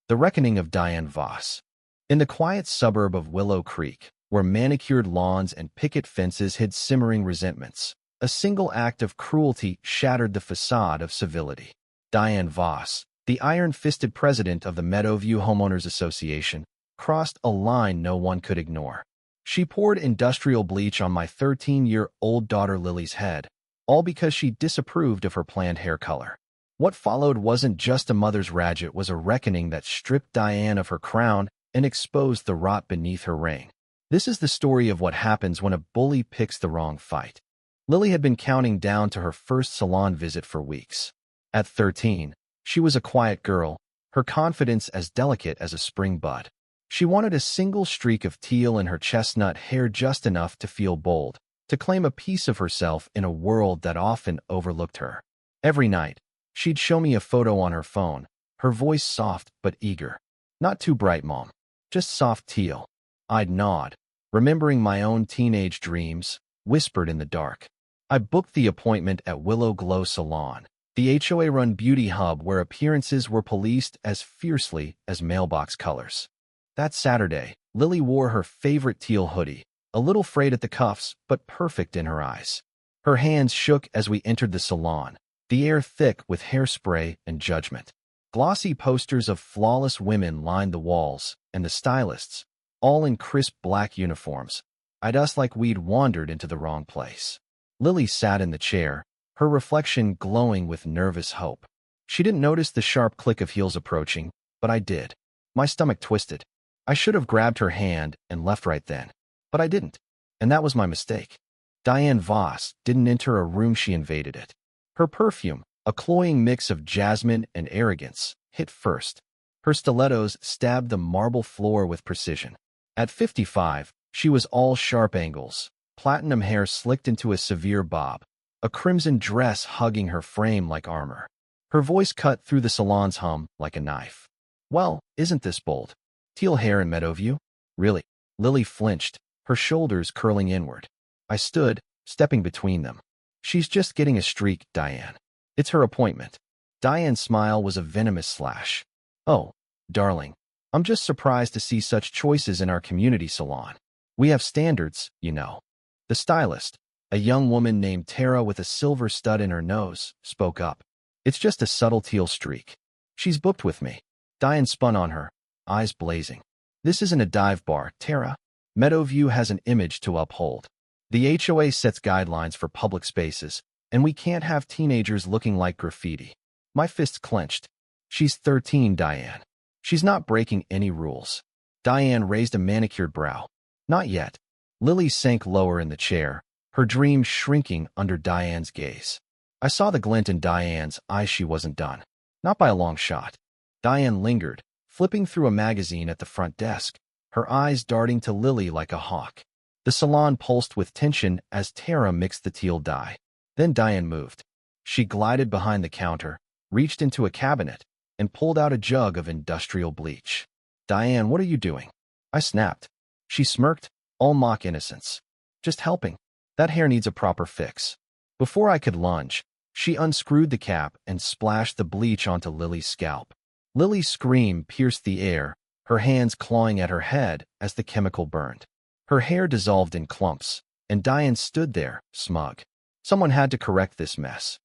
The Reckoning of Diane Voss. In the quiet suburb of Willow Creek, where manicured lawns and picket fences hid simmering resentments, a single act of cruelty shattered the facade of civility. Diane Voss, the iron-fisted president of the Meadowview Homeowners Association, crossed a line no one could ignore. She poured industrial bleach on my 13-year-old daughter Lily's head, all because she disapproved of her planned hair color. What followed wasn't just a mother's rage, it was a reckoning that stripped Diane of her crown and exposed the rot beneath her reign. This is the story of what happens when a bully picks the wrong fight. Lily had been counting down to her first salon visit for weeks. At 13, she was a quiet girl, her confidence as delicate as a spring bud. She wanted a single streak of teal in her chestnut hair, just enough to feel bold, to claim a piece of herself in a world that often overlooked her. Every night, she'd show me a photo on her phone, her voice soft but eager. "Not too bright, Mom. Just soft teal." I'd nod, remembering my own teenage dreams, whispered in the dark. I booked the appointment at Willow Glow Salon, the HOA-run beauty hub where appearances were policed as fiercely as mailbox colors. That Saturday, Lily wore her favorite teal hoodie, a little frayed at the cuffs but perfect in her eyes. Her hands shook as we entered the salon, the air thick with hairspray and judgment. Glossy posters of flawless women lined the walls, and the stylists, all in crisp black uniforms, eyed us like we'd wandered into the wrong place. Lily sat in the chair, her reflection glowing with nervous hope. She didn't notice the sharp click of heels approaching, but I did. My stomach twisted. I should have grabbed her hand and left right then, but I didn't, and that was my mistake. Diane Voss didn't enter a room, she invaded it. Her perfume, a cloying mix of jasmine and arrogance, hit first. Her stilettos stabbed the marble floor with precision. At 55, she was all sharp angles, platinum hair slicked into a severe bob, a crimson dress hugging her frame like armor. Her voice cut through the salon's hum like a knife. "Well, isn't this bold? Teal hair in Meadowview? Really?" Lily flinched, her shoulders curling inward. I stood, stepping between them. "She's just getting a streak, Diane. It's her appointment." Diane's smile was a venomous slash. "Oh, darling, I'm just surprised to see such choices in our community salon. We have standards, you know." The stylist, a young woman named Tara with a silver stud in her nose, spoke up. "It's just a subtle teal streak. She's booked with me." Diane spun on her, eyes blazing. "This isn't a dive bar, Tara. Meadowview has an image to uphold. The HOA sets guidelines for public spaces, and we can't have teenagers looking like graffiti." My fists clenched. "She's 13, Diane. She's not breaking any rules." Diane raised a manicured brow. "Not yet." Lily sank lower in the chair, her dreams shrinking under Diane's gaze. I saw the glint in Diane's eyes. She wasn't done. Not by a long shot. Diane lingered, flipping through a magazine at the front desk, her eyes darting to Lily like a hawk. The salon pulsed with tension as Tara mixed the teal dye. Then Diane moved. She glided behind the counter, reached into a cabinet, and pulled out a jug of industrial bleach. "Diane, what are you doing?" I snapped. She smirked, all mock innocence. "Just helping. That hair needs a proper fix." Before I could lunge, she unscrewed the cap and splashed the bleach onto Lily's scalp. Lily's scream pierced the air, her hands clawing at her head as the chemical burned. Her hair dissolved in clumps, and Diane stood there, smug. Someone had to correct this mess.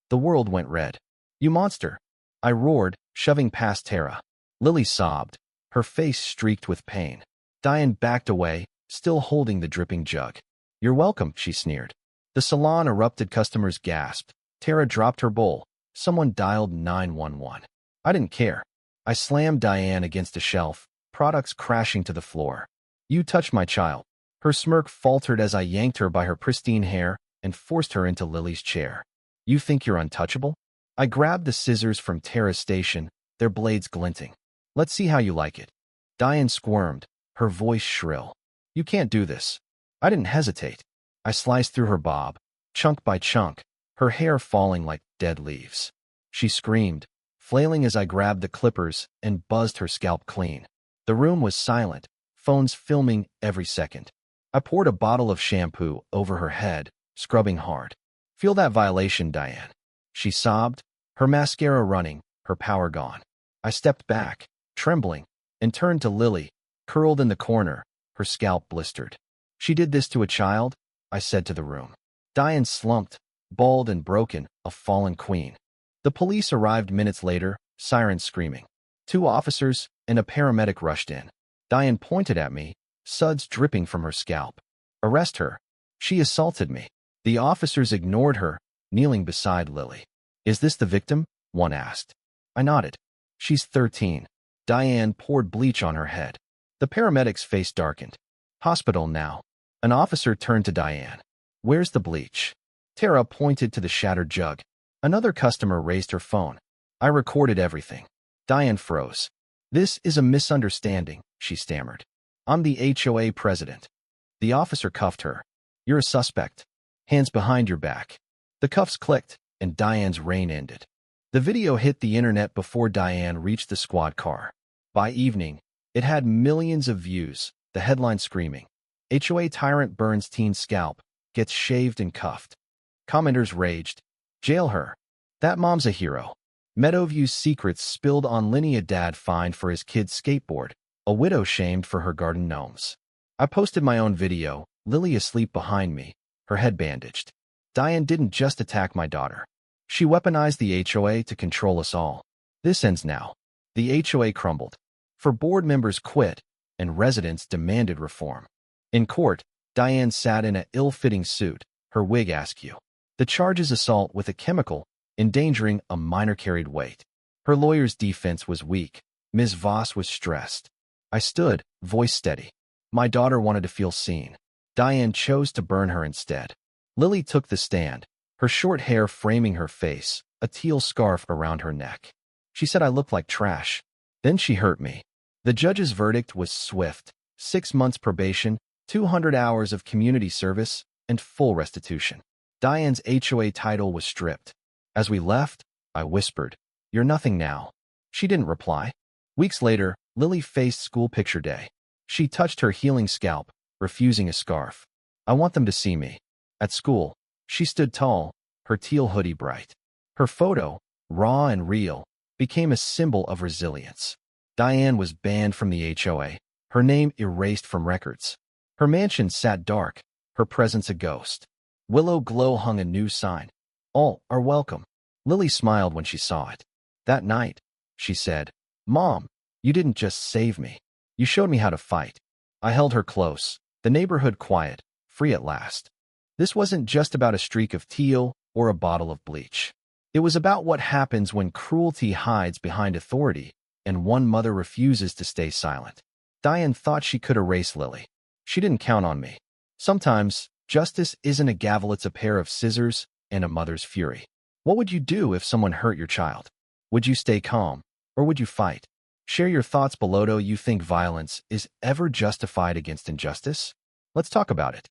The world went red. "You monster!" I roared, shoving past Tara. Lily sobbed, her face streaked with pain. Diane backed away, still holding the dripping jug. "You're welcome," she sneered. The salon erupted. Customers gasped. Tara dropped her bowl. Someone dialed 911. I didn't care. I slammed Diane against a shelf, products crashing to the floor. "You touched my child." Her smirk faltered as I yanked her by her pristine hair and forced her into Lily's chair. "You think you're untouchable?" I grabbed the scissors from Tara's station, their blades glinting. "Let's see how you like it." Diane squirmed, her voice shrill. "You can't do this." I didn't hesitate. I sliced through her bob, chunk by chunk, her hair falling like dead leaves. She screamed, flailing as I grabbed the clippers and buzzed her scalp clean. The room was silent, phones filming every second. I poured a bottle of shampoo over her head, scrubbing hard. "Feel that violation, Diane." She sobbed, her mascara running, her power gone. I stepped back, trembling, and turned to Lily, curled in the corner, her scalp blistered. "She did this to a child?" I said to the room. Diane slumped, bald and broken, a fallen queen. The police arrived minutes later, sirens screaming. 2 officers and a paramedic rushed in. Diane pointed at me, suds dripping from her scalp. "Arrest her. She assaulted me." The officers ignored her, kneeling beside Lily. "Is this the victim?" one asked. I nodded. "She's 13. Diane poured bleach on her head. The paramedic's face darkened. "Hospital now." An officer turned to Diane. "Where's the bleach?" Tara pointed to the shattered jug. Another customer raised her phone. I recorded everything. Diane froze. "This is a misunderstanding," she stammered. "I'm the HOA president." The officer cuffed her. "You're a suspect. Hands behind your back." The cuffs clicked, and Diane's reign ended. The video hit the internet before Diane reached the squad car. By evening, it had millions of views, the headline screaming, "HOA tyrant burns teen scalp, gets shaved and cuffed." Commenters raged, "Jail her. That mom's a hero." Meadowview's secrets spilled on Linny, a dad fined for his kid's skateboard, a widow shamed for her garden gnomes. I posted my own video, Lily asleep behind me, her head bandaged. Diane didn't just attack my daughter. She weaponized the HOA to control us all. This ends now. The HOA crumbled. For board members quit, and residents demanded reform. In court, Diane sat in an ill-fitting suit, her wig askew. The charge is assault with a chemical, endangering a minor carried weight. Her lawyer's defense was weak. Ms. Voss was stressed. I stood, voice steady. My daughter wanted to feel seen. Diane chose to burn her instead. Lily took the stand, her short hair framing her face, a teal scarf around her neck. She said I looked like trash. Then she hurt me. The judge's verdict was swift: 6 months probation, 200 hours of community service, and full restitution. Diane's HOA title was stripped. As we left, I whispered, "You're nothing now." She didn't reply. Weeks later, Lily faced school picture day. She touched her healing scalp, refusing a scarf. "I want them to see me." At school, she stood tall, her teal hoodie bright. Her photo, raw and real, became a symbol of resilience. Diane was banned from the HOA, her name erased from records. Her mansion sat dark, her presence a ghost. Willow Glow hung a new sign. "All are welcome." Lily smiled when she saw it. That night, she said, "Mom, you didn't just save me. You showed me how to fight." I held her close, the neighborhood quiet, free at last. This wasn't just about a streak of teal or a bottle of bleach. It was about what happens when cruelty hides behind authority and one mother refuses to stay silent. Diane thought she could erase Lily. She didn't count on me. Sometimes, justice isn't a gavel, it's a pair of scissors and a mother's fury. What would you do if someone hurt your child? Would you stay calm, or would you fight? Share your thoughts below. Do you think violence is ever justified against injustice? Let's talk about it.